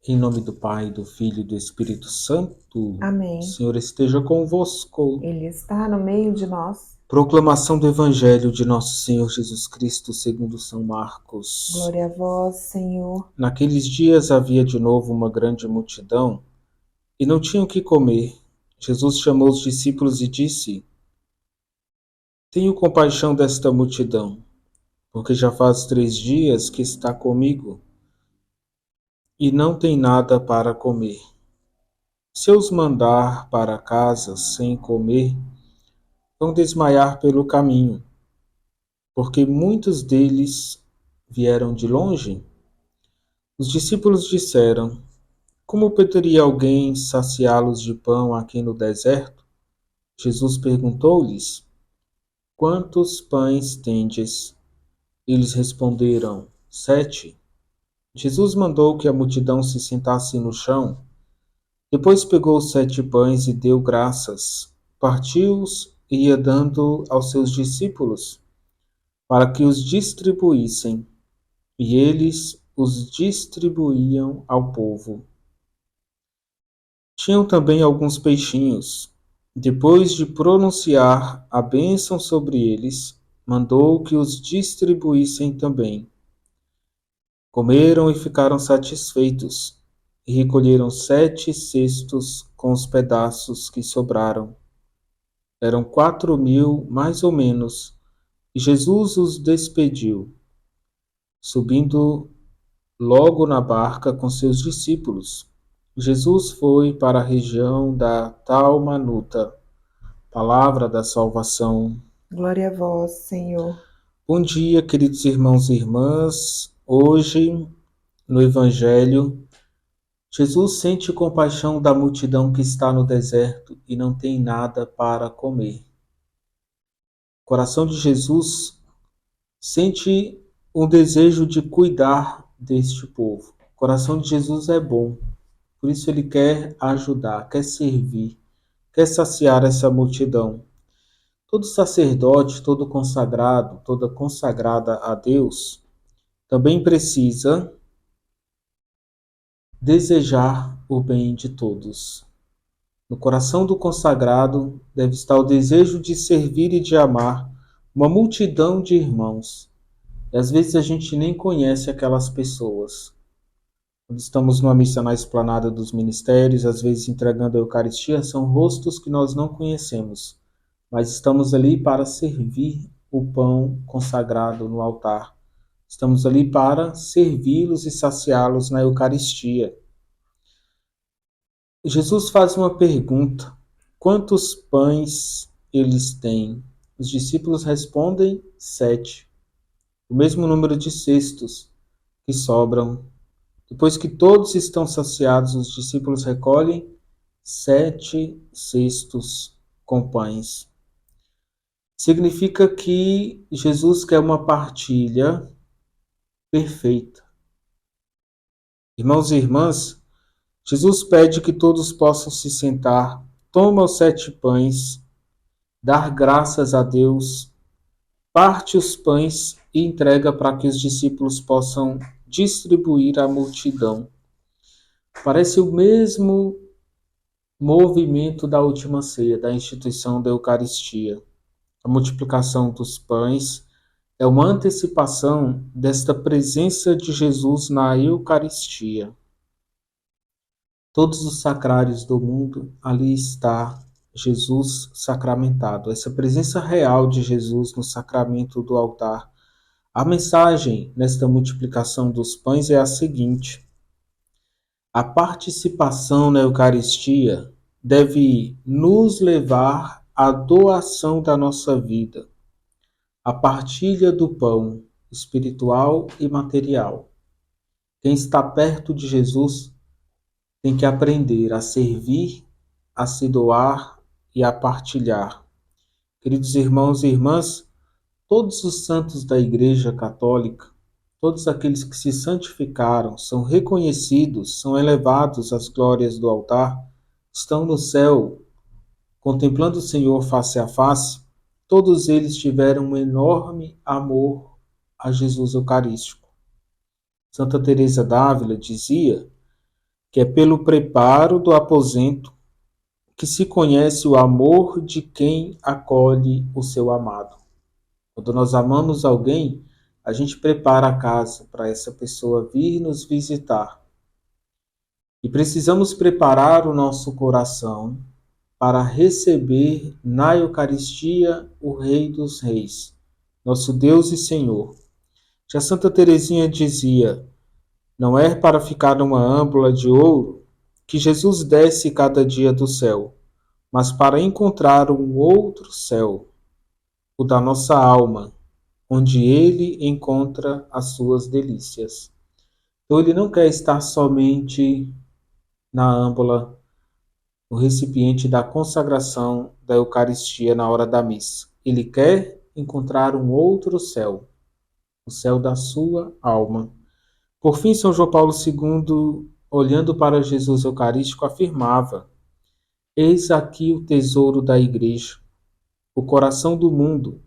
Em nome do Pai, do Filho e do Espírito Santo. Amém. O Senhor esteja convosco. Ele está no meio de nós. Proclamação do Evangelho de Nosso Senhor Jesus Cristo segundo São Marcos. Glória a vós, Senhor. Naqueles dias havia de novo uma grande multidão e não tinham o que comer. Jesus chamou os discípulos e disse: Tenho compaixão desta multidão, porque já faz 3 dias que está comigo e não tem nada para comer. Se eu os mandar para casa sem comer, vão desmaiar pelo caminho, porque muitos deles vieram de longe. Os discípulos disseram: Como poderia alguém saciá-los de pão aqui no deserto? Jesus perguntou-lhes: Quantos pães tendes? Eles responderam: 7. Jesus mandou que a multidão se sentasse no chão. Depois pegou os 7 pães e deu graças, partiu-os e ia dando aos seus discípulos, para que os distribuíssem, e eles os distribuíam ao povo. Tinham também alguns peixinhos. Depois de pronunciar a bênção sobre eles, mandou que os distribuíssem também. Comeram e ficaram satisfeitos, e recolheram 7 cestos com os pedaços que sobraram. Eram 4.000, mais ou menos, e Jesus os despediu, subindo logo na barca com seus discípulos. Jesus foi para a região da Dalmanuta. Palavra da salvação. Glória a vós, Senhor. Bom dia, queridos irmãos e irmãs. Hoje, no Evangelho, Jesus sente compaixão da multidão que está no deserto e não tem nada para comer. O coração de Jesus sente um desejo de cuidar deste povo. O coração de Jesus é bom, por isso ele quer ajudar, quer servir, quer saciar essa multidão. Todo sacerdote, todo consagrado, toda consagrada a Deus, também precisa desejar o bem de todos. No coração do consagrado deve estar o desejo de servir e de amar uma multidão de irmãos. E às vezes a gente nem conhece aquelas pessoas. Quando estamos numa missa na esplanada dos ministérios, às vezes entregando a Eucaristia, são rostos que nós não conhecemos, mas estamos ali para servir o pão consagrado no altar. Estamos ali para servi-los e saciá-los na Eucaristia. Jesus faz uma pergunta: quantos pães eles têm? Os discípulos respondem: 7. O mesmo número de cestos que sobram. Depois que todos estão saciados, os discípulos recolhem 7 cestos com pães. Significa que Jesus quer uma partilha perfeita. Irmãos e irmãs, Jesus pede que todos possam se sentar, toma os 7 pães, dar graças a Deus, parte os pães e entrega para que os discípulos possam distribuir à multidão. Parece o mesmo movimento da última ceia, da instituição da Eucaristia. A multiplicação dos pães é uma antecipação desta presença de Jesus na Eucaristia. Todos os sacrários do mundo, ali está Jesus sacramentado, essa presença real de Jesus no sacramento do altar. A mensagem nesta multiplicação dos pães é a seguinte: a participação na Eucaristia deve nos levar à doação da nossa vida, à partilha do pão espiritual e material. Quem está perto de Jesus tem que aprender a servir, a se doar e a partilhar. Queridos irmãos e irmãs, todos os santos da Igreja Católica, todos aqueles que se santificaram, são reconhecidos, são elevados às glórias do altar, estão no céu, contemplando o Senhor face a face. Todos eles tiveram um enorme amor a Jesus Eucarístico. Santa Teresa d'Ávila dizia que é pelo preparo do aposento que se conhece o amor de quem acolhe o seu amado. Quando nós amamos alguém, a gente prepara a casa para essa pessoa vir nos visitar. E precisamos preparar o nosso coração para receber na Eucaristia o Rei dos Reis, nosso Deus e Senhor. Já Santa Teresinha dizia: não é para ficar numa âmbula de ouro que Jesus desce cada dia do céu, mas para encontrar um outro céu, o da nossa alma, onde ele encontra as suas delícias. Então ele não quer estar somente na âmbula, no recipiente da consagração da Eucaristia na hora da missa. Ele quer encontrar um outro céu, o céu da sua alma. Por fim, São João Paulo II, olhando para Jesus Eucarístico, afirmava: eis aqui o tesouro da Igreja, o coração do mundo,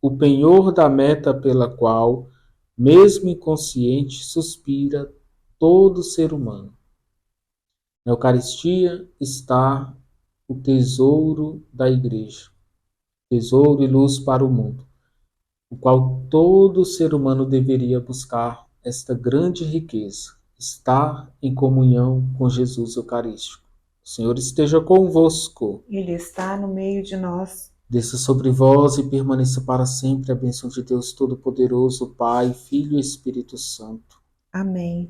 o penhor da meta pela qual, mesmo inconsciente, suspira todo ser humano. Na Eucaristia está o tesouro da Igreja, tesouro e luz para o mundo, o qual todo ser humano deveria buscar esta grande riqueza, estar em comunhão com Jesus Eucarístico. O Senhor esteja convosco. Ele está no meio de nós. Desça sobre vós e permaneça para sempre a bênção de Deus Todo-Poderoso, Pai, Filho e Espírito Santo. Amém.